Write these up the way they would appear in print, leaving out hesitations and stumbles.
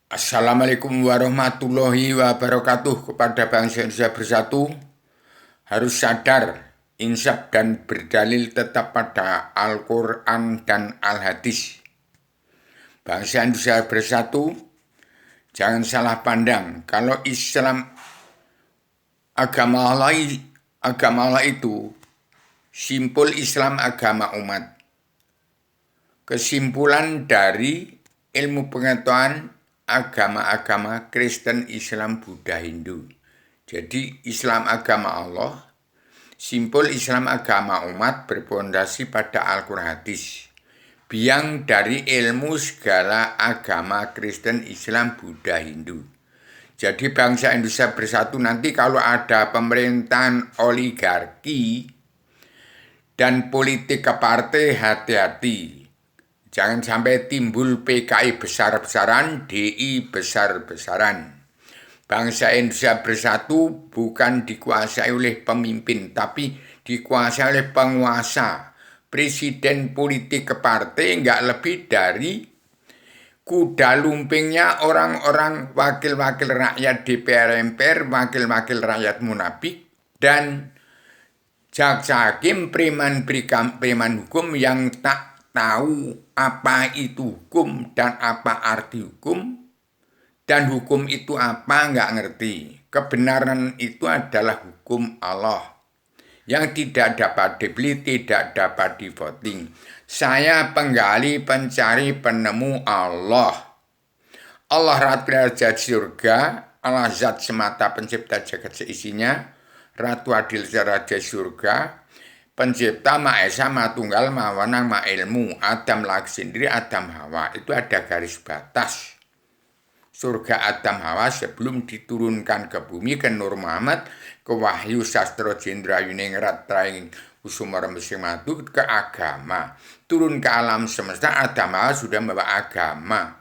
Assalamualaikum warahmatullahi wabarakatuh. Kepada bangsa Indonesia bersatu, harus sadar, insaf dan berdalil tetap pada Al-Quran dan Al-Hadis. Bangsa Indonesia bersatu, jangan salah pandang. Kalau Islam agama Allah itu simpul Islam agama umat. Kesimpulan dari ilmu pengetahuan agama-agama Kristen, Islam, Buddha, Hindu. Jadi Islam agama Allah, simpul Islam agama umat berpondasi pada Al-Quran Hadis. Biang dari ilmu segala agama Kristen, Islam, Buddha, Hindu. Jadi bangsa Indonesia bersatu nanti kalau ada pemerintahan oligarki dan politik ke partai, hati-hati. Jangan sampai timbul PKI besar-besaran, DI besar-besaran. Bangsa Indonesia bersatu bukan dikuasai oleh pemimpin, tapi dikuasai oleh penguasa. Presiden politik ke partai nggak lebih dari kuda lumpingnya orang-orang wakil-wakil rakyat DPR MPR, wakil-wakil rakyat munafik, dan jaksa hakim preman hukum yang tak tahu apa itu hukum dan apa arti hukum, dan hukum itu apa nggak ngerti. Kebenaran itu adalah hukum Allah yang tidak dapat dibeli, tidak dapat di voting. Saya penggali, pencari, penemu Allah. Allah Raja surga, Allah zat semata pencipta jagat seisinya, Ratu adil Raja surga, pencipta Maha Esa, Maha Tunggal, Maha Wenang, Maha Ilmu. Adam lagi sendiri, Adam Hawa. Itu ada garis batas. Surga Adam Hawa sebelum diturunkan ke bumi, ke Nur Muhammad, ke Wahyu Sastro Jendra Yuningrat Traing Kusumara Mesing Madu, ke agama. Turun ke alam semesta, Adam Hawa sudah membawa agama.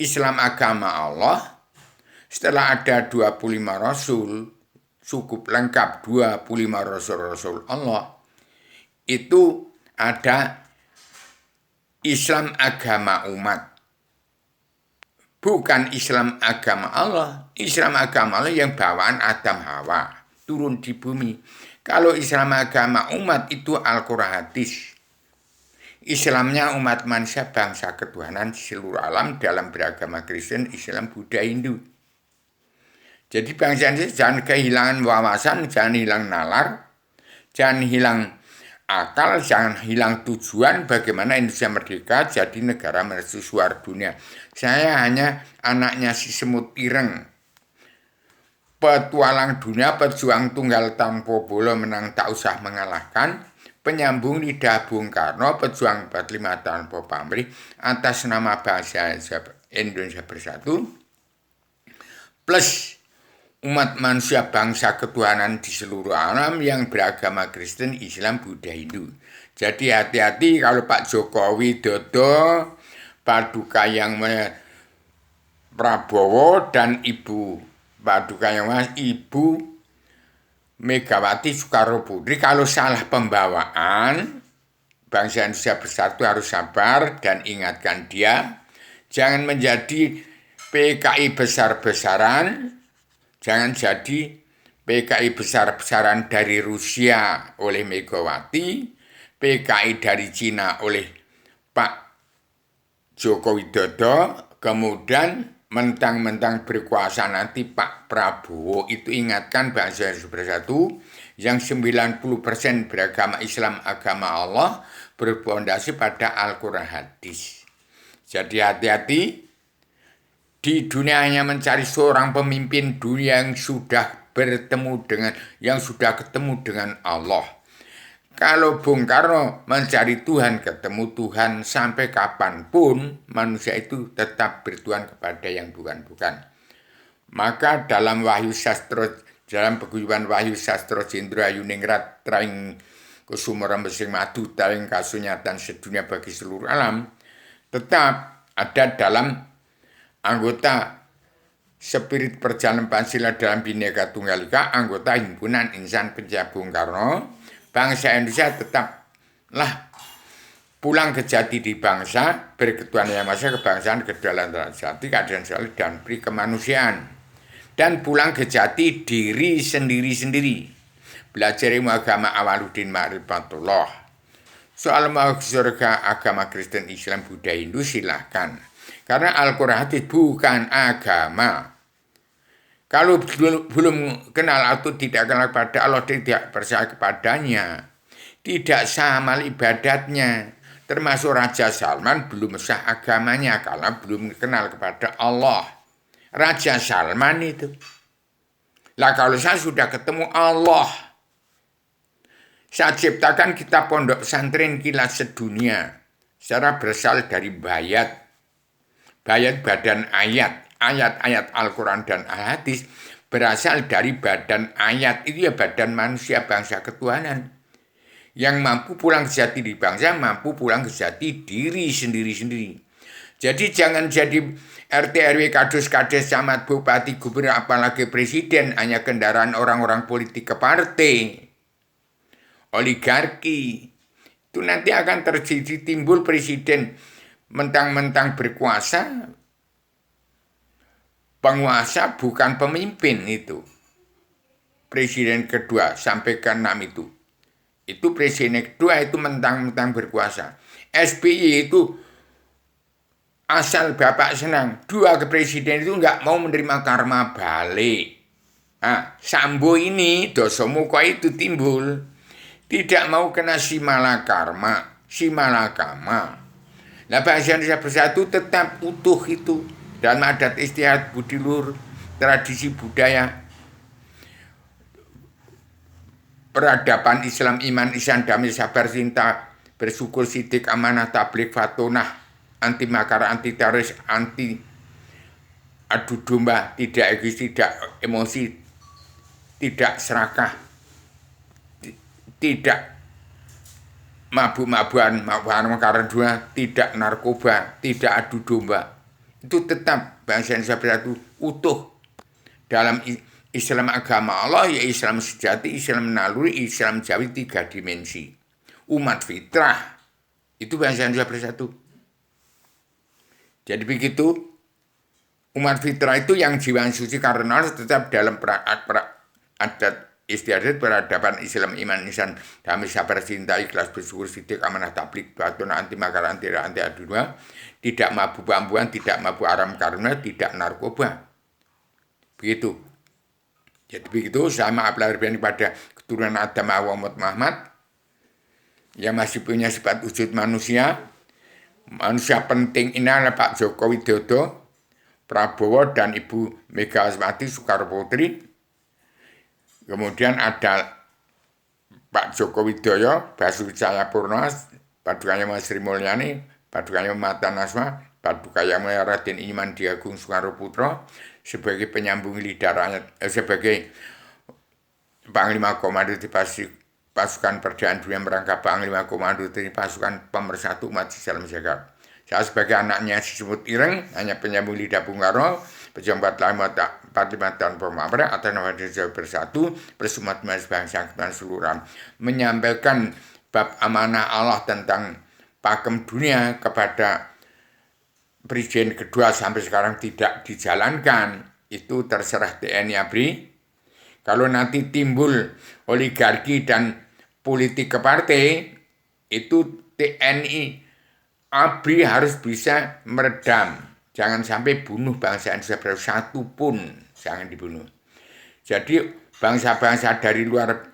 Islam agama Allah, setelah ada 25 Rasul, cukup lengkap 25 Rasul Allah. Itu ada Islam agama umat, bukan Islam agama Allah. Islam agama Allah yang bawaan Adam Hawa turun di bumi. Kalau Islam agama umat itu Al-Quran Hadis. Islamnya umat manusia bangsa ketuhanan di seluruh alam dalam beragama Kristen, Islam, Buddha, Hindu. Jadi bangsa Indonesia jangan kehilangan wawasan, jangan hilang nalar, jangan hilang akal, jangan hilang tujuan bagaimana Indonesia merdeka jadi negara mercusuar dunia. Saya hanya anaknya si semut ireng, petualang dunia, pejuang tunggal tanpa bola, menang tak usah mengalahkan, penyambung lidah Bung Karno, pejuang 45 tanpa pamrih, atas nama bangsa Indonesia bersatu, plus umat manusia bangsa ketuhanan di seluruh alam yang beragama Kristen, Islam, Buddha, Hindu. Jadi hati-hati kalau Pak Jokowi Dodo, Paduka yang Prabowo, dan Ibu Paduka yang Ibu Megawati Soekarno Putri, kalau salah pembawaan, bangsa Indonesia bersatu harus sabar dan ingatkan dia, jangan menjadi PKI besar-besaran. Jangan jadi PKI besar-besaran dari Rusia oleh Megawati, PKI dari Cina oleh Pak Joko Widodo, kemudian mentang-mentang berkuasa nanti Pak Prabowo. Itu ingatkan bangsa Indonesia bersatu yang 90% beragama Islam agama Allah, berpondasi pada Al-Quran Hadis. Jadi hati-hati. Di dunia hanya mencari seorang pemimpin dunia yang sudah ketemu dengan Allah. Kalau Bung Karno mencari Tuhan, ketemu Tuhan, sampai kapanpun manusia itu tetap bertuhan kepada yang bukan-bukan. Maka dalam peguyuban Wahyu Sastro Jendra Yuningrat Traing Kusumara Mesing Madu Traing Kasunyatan sedunia bagi seluruh alam, tetap ada dalam anggota Spirit Perjalanan Pancasila dalam Bhinneka Tunggal Ika, anggota Himpunan Insan Pencipta Bung Karno, bangsa Indonesia tetaplah pulang ke jati di bangsa, berketuhanan yang masa kebangsaan, kedaulatan jati, keadilan sosial, dan pri kemanusiaan. Dan pulang ke jati diri sendiri-sendiri. Belajar ilmu agama Awaluddin Ma'rifatullah. Soal mau surga agama Kristen, Islam, Buddha, Hindu silahkan. Karena Al-Quran itu bukan agama. Kalau belum kenal atau tidak kenal kepada Allah, tidak percaya kepadanya, tidak sah amal ibadatnya. Termasuk Raja Salman belum sah agamanya karena belum kenal kepada Allah. Raja Salman itu. Lah kalau saya sudah ketemu Allah, saya ciptakan kitab pondok pesantren kilat sedunia secara berasal dari bayat badan ayat-ayat Al-Quran dan Al-Hadis berasal dari badan ayat, itu ya badan manusia bangsa ketuhanan. Yang mampu pulang ke jati diri bangsa, mampu pulang ke jati diri sendiri-sendiri. Jadi jangan jadi RT RW kades camat bupati gubernur apalagi presiden hanya kendaraan orang-orang politik ke partai. Oligarki itu nanti akan terjadi timbul presiden mentang-mentang berkuasa, penguasa bukan pemimpin itu. Presiden kedua sampai ke-6 itu presiden kedua itu mentang-mentang berkuasa. SBY itu asal bapak senang, 2 ke presiden itu nggak mau menerima karma balik. Nah, Sambo ini Dosomuko itu timbul, tidak mau kena simalakama. Nah, bangsa Indonesia Bersatu tetap utuh itu dalam adat istiadat budi luhur, tradisi budaya, peradaban Islam, iman, ihsan, damai, sabar, cinta, bersyukur, sidik, amanah, tabligh, fatonah, anti makar, anti teroris, anti adu domba, tidak egois, tidak emosi, tidak serakah, tidak mabuk-mabukan, makaran dua, tidak narkoba, tidak adu domba. Itu tetap bangsa Indonesia Bersatu utuh dalam Islam agama Allah, ya Islam sejati, Islam naluri, Islam jawi 3 dimensi. Umat fitrah, itu bangsa Indonesia Bersatu. Jadi begitu, umat fitrah itu yang jiwa suci karena tetap dalam adat istiadat peradaban Islam, iman, ihsan, damai, sabar, cinta, ikhlas, bersyukur, sidik, amanah, tabligh, batuna, anti makar, anti adu domba, tidak mabuk-mabukan, tidak mabuk aram karuna, tidak narkoba. Begitu. Jadi begitu, saya maaf lahir batin kepada keturunan Adam Hawa Muhammad yang masih punya sifat wujud manusia. Manusia penting ini adalah Pak Joko Widodo, Prabowo, dan Ibu Megawati Soekarno Putri. Kemudian ada Pak Joko Widodo, Basuki Cahayapurnama, Padukanya Mas Sri Mulyani, Padukanya Mata Nasma, Padukanya Raden Iman Diagung Soekarno Putro, sebagai penyambung lidah rakyat, sebagai Panglima Komando di pasukan perdamaian dunia merangkap Panglima Komando di pasukan pemersatu umat Islam Jagat. Saya sebagai anaknya si Semut Ireng, hanya penyambung lidah Bung Karno, pejuang 45 tahun pemabra atas nama Indonesia Bersatu, bersumat bangsa dan seluruh, menyampaikan bab amanah Allah tentang pakem dunia kepada presiden kedua sampai sekarang tidak dijalankan. Itu terserah TNI ABRI. Kalau nanti timbul oligarki dan politik ke partai, itu TNI ABRI harus bisa meredam. Jangan sampai bunuh bangsa Indonesia satu pun, jangan dibunuh. Jadi bangsa-bangsa dari luar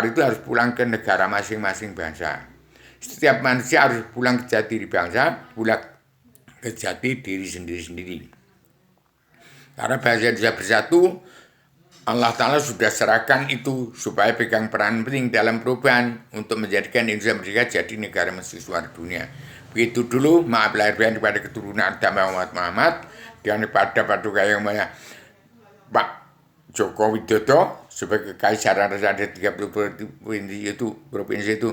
itu harus pulang ke negara masing-masing bangsa. Setiap manusia harus pulang ke jati diri bangsa, pulang ke jati diri sendiri-sendiri. Karena bangsa Indonesia Bersatu, Allah Ta'ala sudah serahkan itu supaya pegang peran penting dalam perubahan untuk menjadikan Indonesia Merdeka jadi negara mercusuar dunia. Begitu dulu, maaf lahir batin kepada keturunan Adam Muhammad dan kepada Paduka yang Mulia Pak Joko Widodo sebagai Kaisar Raja 30 provinsi itu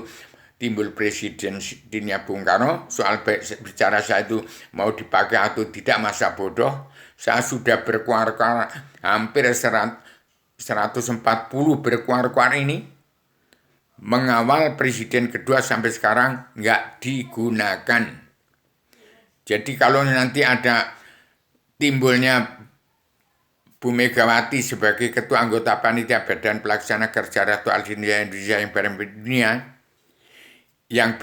timbul presiden dunia Bung Karno. Soal bicara saya itu mau dipakai atau tidak masa bodoh. Saya sudah berkuar-kuar hampir 140 berkuar-kuar ini mengawal presiden kedua sampai sekarang nggak digunakan. Jadi kalau nanti ada timbulnya Bu Megawati sebagai ketua anggota panitia Badan Pelaksana Kerja Ratu Indonesia yang bareng dunia, yang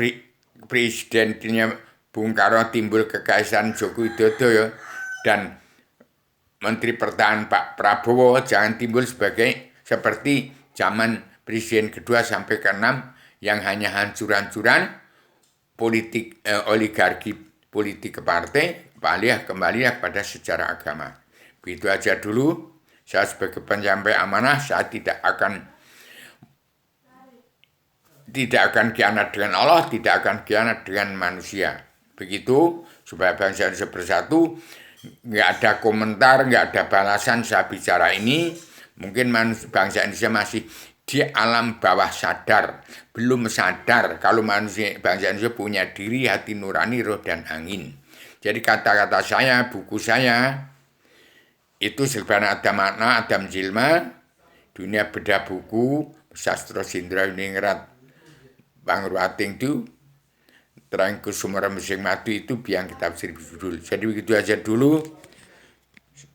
presidennya Bung Karno timbul kekaisaran Joko Widodo dan Menteri Pertahanan Pak Prabowo jangan timbul sebagai seperti zaman presiden kedua sampai ke-6 yang hanya hancur-hancuran politik oligarki politik ke partai, kembalilah pada sejarah agama. Begitu aja dulu. Saya sebagai penyampai amanah, saya tidak akan khianat dengan Allah, tidak akan khianat dengan manusia. Begitu supaya bangsa Indonesia bersatu. Nggak ada komentar, nggak ada balasan saya bicara ini. Mungkin bangsa Indonesia masih di alam bawah sadar, belum sadar kalau bangsa Indonesia punya diri, hati nurani, roh dan angin. Jadi kata-kata saya, buku saya itu sebenarnya ada makna, ada jilma, dunia beda buku, sastra Sindra Ningrat, Bang Ruating itu, terangku sumber mesin mati itu biang kitab Sri Judul. Jadi begitu aja dulu.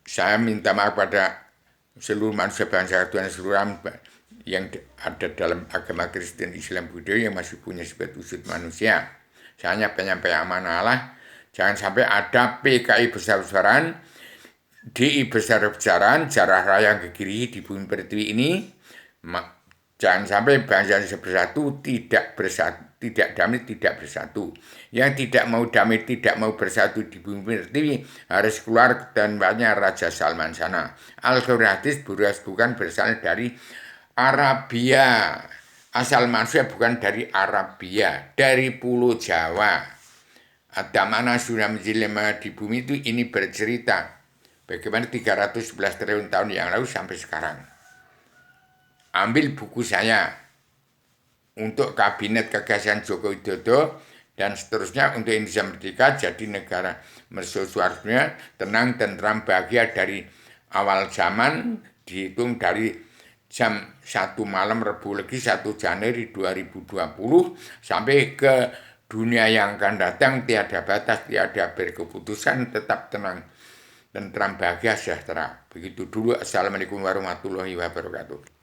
Saya minta maaf pada seluruh manusia bangsa Tuhan seluruh yang ada dalam agama Kristen, Islam, Buddha yang masih punya sifat wujud manusia. Saya hanya penyampaian amanah Allah. Jangan sampai ada PKI besar-besaran, DI besar-besaran, jarah raya ke kiri di bumi pertiwi ini. Jangan sampai bangsa Indonesia bersatu, tidak damai, tidak bersatu. Yang tidak mau damai, tidak mau bersatu di bumi pertiwi harus keluar dan banyak Raja Salman sana. Al-Quratis bukan berasal dari Arabia. Asal manusia bukan dari Arabia, dari Pulau Jawa. Ada mana sudah menjelma di bumi itu ini bercerita bagaimana 311 triliun tahun yang lalu sampai sekarang. Ambil buku saya untuk kabinet kegagasan Joko Widodo dan seterusnya untuk Indonesia Merdeka jadi negara mercusuarnya tenang, tentram, bahagia dari awal zaman dihitung dari jam 1 malam Rebu Legi 1 Januari 2020 sampai ke dunia yang akan datang tiada batas, tiada berkeputusan, tetap tenang, tentram, bahagia, sejahtera. Begitu dulu. Assalamualaikum warahmatullahi wabarakatuh.